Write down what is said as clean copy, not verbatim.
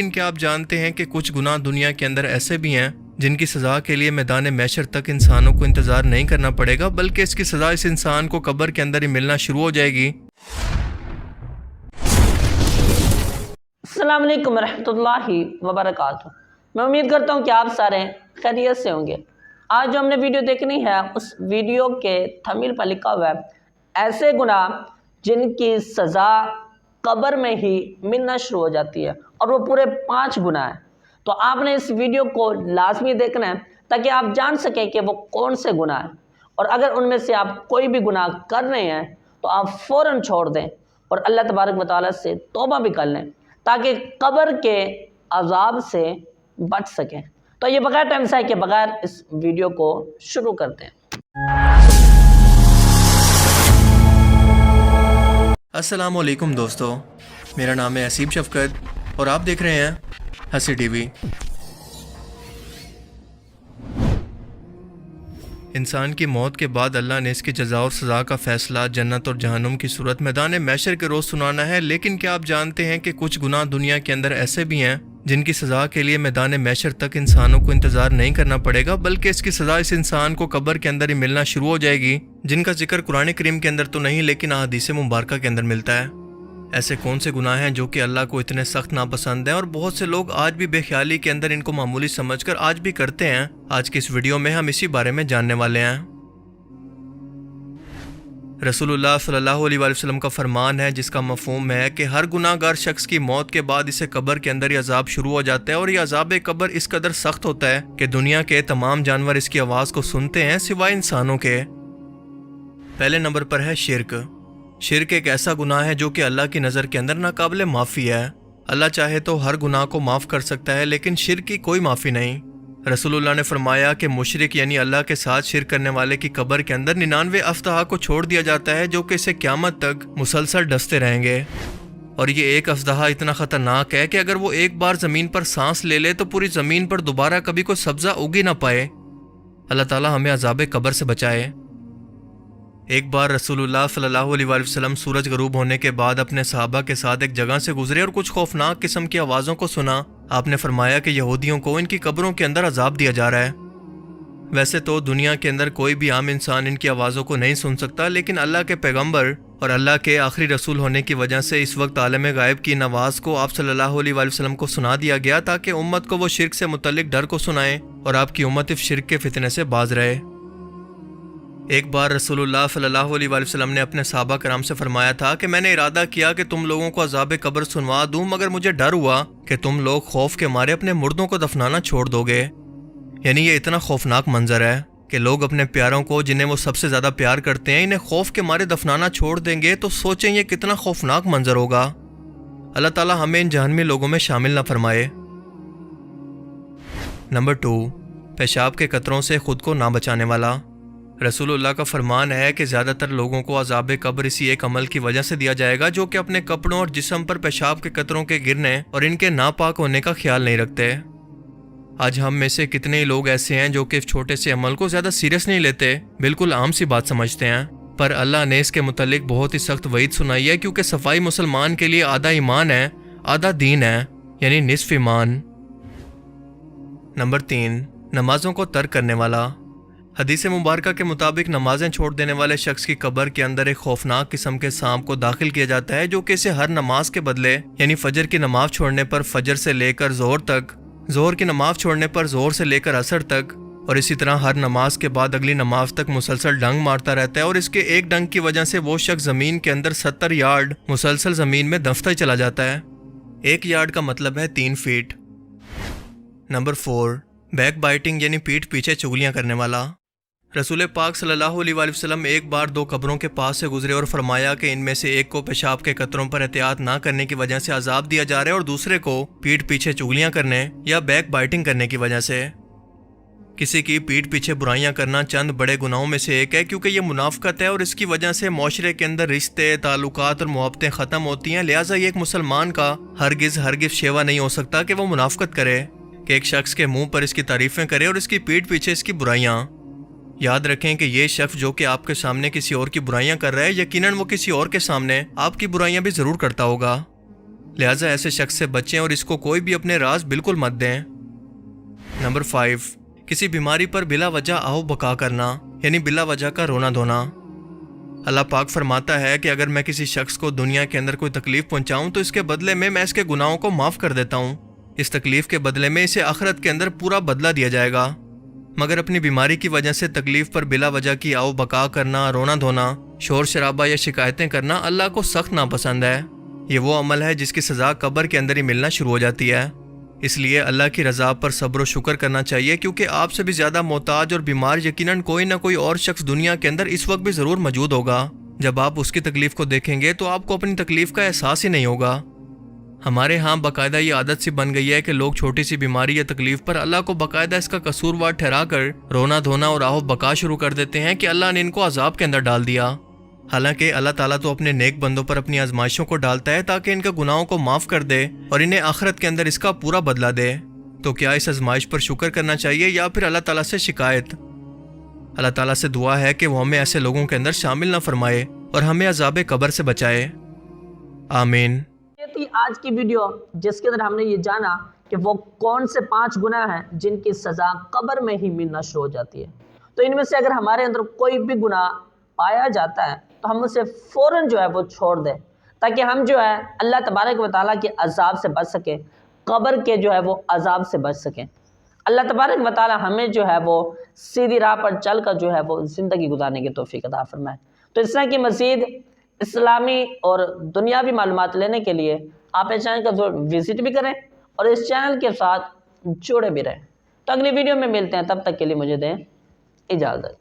لیکن کیا آپ جانتے ہیں کہ کچھ گناہ دنیا کے اندر ایسے بھی ہیں جن کی سزا کے لیے میدان محشر تک انسانوں کو انتظار نہیں کرنا پڑے گا، بلکہ اس کی سزا اس انسان کو قبر کے اندر ہی ملنا شروع ہو جائے گی۔ السلام علیکم ورحمۃ اللہ وبرکاتہ۔ میں امید کرتا ہوں کہ آپ سارے خیریت سے ہوں گے۔ آج جو ہم نے ویڈیو دیکھنی ہے اس ویڈیو کے تھمبنیل پر لکھا ہوا ہے ایسے گناہ جن کی سزا قبر میں ہی ملنا شروع ہو جاتی ہے، اور وہ پورے 5 گناہ ہیں۔ تو آپ نے اس ویڈیو کو لازمی دیکھنا ہے تاکہ آپ جان سکیں کہ وہ کون سے گناہ ہیں، اور اگر ان میں سے آپ کوئی بھی گناہ کر رہے ہیں تو آپ فوراً چھوڑ دیں اور اللہ تبارک و تعالیٰ سے توبہ بھی کر لیں تاکہ قبر کے عذاب سے بچ سکیں۔ تو یہ بغیر ٹائم ضائع کے بغیر اس ویڈیو کو شروع کرتے ہیں۔ السلام علیکم دوستو، میرا نام ہے حسیب شفقت اور آپ دیکھ رہے ہیں ہنسی ٹی وی۔ انسان کی موت کے بعد اللہ نے اس کی جزا اور سزا کا فیصلہ جنت اور جہنم کی صورت میدان محشر کے روز سنانا ہے، لیکن کیا آپ جانتے ہیں کہ کچھ گناہ دنیا کے اندر ایسے بھی ہیں جن کی سزا کے لیے میدان محشر تک انسانوں کو انتظار نہیں کرنا پڑے گا، بلکہ اس کی سزا اس انسان کو قبر کے اندر ہی ملنا شروع ہو جائے گی، جن کا ذکر قرآن کریم کے اندر تو نہیں لیکن احادیث مبارکہ کے اندر ملتا ہے۔ ایسے کون سے گناہ ہیں جو کہ اللہ کو اتنے سخت ناپسند ہیں اور بہت سے لوگ آج بھی بے خیالی کے اندر ان کو معمولی سمجھ کر آج بھی کرتے ہیں؟ آج کی اس ویڈیو میں ہم اسی بارے میں جاننے والے ہیں۔ رسول اللہ صلی اللہ علیہ وآلہ وسلم کا فرمان ہے جس کا مفہوم ہے کہ ہر گناہ گار شخص کی موت کے بعد اسے قبر کے اندر ہی عذاب شروع ہو جاتا ہے، اور یہ عذاب قبر اس قدر سخت ہوتا ہے کہ دنیا کے تمام جانور اس کی آواز کو سنتے ہیں سوائے انسانوں کے۔ پہلے نمبر پر ہے شرک۔ شرک ایک ایسا گناہ ہے جو کہ اللہ کی نظر کے اندر ناقابل معافی ہے۔ اللہ چاہے تو ہر گناہ کو معاف کر سکتا ہے، لیکن شرک کی کوئی معافی نہیں۔ رسول اللہ نے فرمایا کہ مشرک یعنی اللہ کے ساتھ شرک کرنے والے کی قبر کے اندر 99 افدحہ کو چھوڑ دیا جاتا ہے جو کہ اسے قیامت تک مسلسل ڈستے رہیں گے، اور یہ ایک افدحہ اتنا خطرناک ہے کہ اگر وہ ایک بار زمین پر سانس لے لے تو پوری زمین پر دوبارہ کبھی کوئی سبزہ اگ ہی نہ پائے۔ اللہ تعالی ہمیں عذاب قبر سے بچائے۔ ایک بار رسول اللہ صلی اللہ علیہ وآلہ وسلم سورج غروب ہونے کے بعد اپنے صحابہ کے ساتھ ایک جگہ سے گزرے اور کچھ خوفناک قسم کی آوازوں کو سنا۔ آپ نے فرمایا کہ یہودیوں کو ان کی قبروں کے اندر عذاب دیا جا رہا ہے۔ ویسے تو دنیا کے اندر کوئی بھی عام انسان ان کی آوازوں کو نہیں سن سکتا، لیکن اللہ کے پیغمبر اور اللہ کے آخری رسول ہونے کی وجہ سے اس وقت عالم غائب کی آواز کو آپ صلی اللہ علیہ وآلہ وسلم کو سنا دیا گیا تاکہ امت کو وہ شرک سے متعلق ڈر کو سنائیں اور آپ کی امت اس شرک کے فتنے سے باز رہے۔ ایک بار رسول اللہ صلی اللہ علیہ وآلہ وسلم نے اپنے صحابہ کرام سے فرمایا تھا کہ میں نے ارادہ کیا کہ تم لوگوں کو عذاب قبر سنوا دوں، مگر مجھے ڈر ہوا کہ تم لوگ خوف کے مارے اپنے مردوں کو دفنانا چھوڑ دو گے۔ یعنی یہ اتنا خوفناک منظر ہے کہ لوگ اپنے پیاروں کو جنہیں وہ سب سے زیادہ پیار کرتے ہیں انہیں خوف کے مارے دفنانا چھوڑ دیں گے، تو سوچیں یہ کتنا خوفناک منظر ہوگا۔ اللہ تعالی ہمیں ان جہنمی لوگوں میں شامل نہ فرمائے۔ نمبر 2، پیشاب کے قطروں سے خود کو نہ بچانے والا۔ رسول اللہ کا فرمان ہے کہ زیادہ تر لوگوں کو عذاب قبر اسی ایک عمل کی وجہ سے دیا جائے گا جو کہ اپنے کپڑوں اور جسم پر پیشاب کے قطروں کے گرنے اور ان کے ناپاک ہونے کا خیال نہیں رکھتے۔ آج ہم میں سے کتنے ہی لوگ ایسے ہیں جو کہ اس چھوٹے سے عمل کو زیادہ سیریس نہیں لیتے، بالکل عام سی بات سمجھتے ہیں، پر اللہ نے اس کے متعلق بہت ہی سخت وعید سنائی ہے، کیونکہ صفائی مسلمان کے لیے آدھا ایمان ہے آدھا دین ہے، یعنی نصف ایمان۔ نمبر 3، نمازوں کو ترک کرنے والا۔ حدیث مبارکہ کے مطابق نمازیں چھوڑ دینے والے شخص کی قبر کے اندر ایک خوفناک قسم کے سانپ کو داخل کیا جاتا ہے جو کہ اسے ہر نماز کے بدلے یعنی فجر کی نماز چھوڑنے پر فجر سے لے کر ظہر تک، ظہر کی نماز چھوڑنے پر ظہر سے لے کر عصر تک، اور اسی طرح ہر نماز کے بعد اگلی نماز تک مسلسل ڈنگ مارتا رہتا ہے، اور اس کے ایک ڈنگ کی وجہ سے وہ شخص زمین کے اندر 70 یارڈ مسلسل زمین میں دفتا ہی چلا جاتا ہے۔ 1 یارڈ کا مطلب ہے 3 فیٹ۔ نمبر 4، بیک بائٹنگ یعنی پیٹھ پیچھے چگلیاں کرنے والا۔ رسول پاک صلی اللہ علیہ وآلہ وسلم ایک بار 2 قبروں کے پاس سے گزرے اور فرمایا کہ ان میں سے ایک کو پیشاب کے قطروں پر احتیاط نہ کرنے کی وجہ سے عذاب دیا جا رہا ہے، اور دوسرے کو پیٹھ پیچھے چگلیاں کرنے یا بیک بائٹنگ کرنے کی وجہ سے۔ کسی کی پیٹھ پیچھے برائیاں کرنا چند بڑے گناہوں میں سے ایک ہے، کیونکہ یہ منافقت ہے اور اس کی وجہ سے معاشرے کے اندر رشتے، تعلقات اور محبتیں ختم ہوتی ہیں، لہٰذا یہ ایک مسلمان کا ہرگز شیوا نہیں ہو سکتا کہ وہ منافقت کرے، کہ ایک شخص کے منہ پر اس کی تعریفیں کرے اور اس کی پیٹھ پیچھے اس کی برائیاں۔ یاد رکھیں کہ یہ شخص جو کہ آپ کے سامنے کسی اور کی برائیاں کر رہا ہے، یقیناً وہ کسی اور کے سامنے آپ کی برائیاں بھی ضرور کرتا ہوگا۔ لہٰذا ایسے شخص سے بچیں اور اس کو کوئی بھی اپنے راز بالکل مت دیں۔ نمبر 5، کسی بیماری پر بلا وجہ آہو بکا کرنا، یعنی بلا وجہ کا رونا دھونا۔ اللہ پاک فرماتا ہے کہ اگر میں کسی شخص کو دنیا کے اندر کوئی تکلیف پہنچاؤں تو اس کے بدلے میں اس کے گناہوں کو معاف کر دیتا ہوں۔ اس تکلیف کے بدلے میں اسے آخرت کے اندر پورا بدلہ دیا جائے گا۔ مگر اپنی بیماری کی وجہ سے تکلیف پر بلا وجہ کی آو بکا کرنا، رونا دھونا، شور شرابہ یا شکایتیں کرنا اللہ کو سخت ناپسند ہے۔ یہ وہ عمل ہے جس کی سزا قبر کے اندر ہی ملنا شروع ہو جاتی ہے۔ اس لیے اللہ کی رضا پر صبر و شکر کرنا چاہیے، کیونکہ آپ سے بھی زیادہ محتاج اور بیمار یقیناً کوئی نہ کوئی اور شخص دنیا کے اندر اس وقت بھی ضرور موجود ہوگا۔ جب آپ اس کی تکلیف کو دیکھیں گے تو آپ کو اپنی تکلیف کا احساس ہی نہیں ہوگا۔ ہمارے ہاں باقاعدہ یہ عادت سی بن گئی ہے کہ لوگ چھوٹی سی بیماری یا تکلیف پر اللہ کو باقاعدہ اس کا قصوروار ٹھہرا کر رونا دھونا اور آہو بکا شروع کر دیتے ہیں کہ اللہ نے ان کو عذاب کے اندر ڈال دیا۔ حالانکہ اللہ تعالیٰ تو اپنے نیک بندوں پر اپنی آزمائشوں کو ڈالتا ہے تاکہ ان کے گناہوں کو معاف کر دے اور انہیں آخرت کے اندر اس کا پورا بدلہ دے۔ تو کیا اس آزمائش پر شکر کرنا چاہیے یا پھر اللہ تعالیٰ سے شکایت؟ اللہ تعالیٰ سے دعا ہے کہ وہ ہمیں ایسے لوگوں کے اندر شامل نہ فرمائے اور ہمیں عذاب قبر سے بچائے۔ آمین۔ یہ تھی آج کی ویڈیو، جس کے اندر ہم نے یہ جانا کہ وہ کون سے 5 گناہ ہیں جن کی سزا قبر میں ہی ملنا شروع ہو جاتی ہے۔ تو ان میں سے اگر ہمارے اندر کوئی بھی گناہ پایا جاتا ہے تو ہم اسے فوراً وہ چھوڑ دیں، تاکہ ہم اللہ تبارک و تعالیٰ کے عذاب سے بچ سکیں، قبر کے وہ عذاب سے بچ سکیں۔ اللہ تبارک و تعالیٰ ہمیں وہ سیدھی راہ پر چل کر وہ زندگی گزارنے کی توفیق عطا فرمائے۔ تو اس طرح کی مزید اسلامی اور دنیاوی معلومات لینے کے لیے آپ اس چینل کا وزٹ بھی کریں اور اس چینل کے ساتھ جڑے بھی رہیں۔ تو اگلی ویڈیو میں ملتے ہیں، تب تک کے لیے مجھے دیں اجازت۔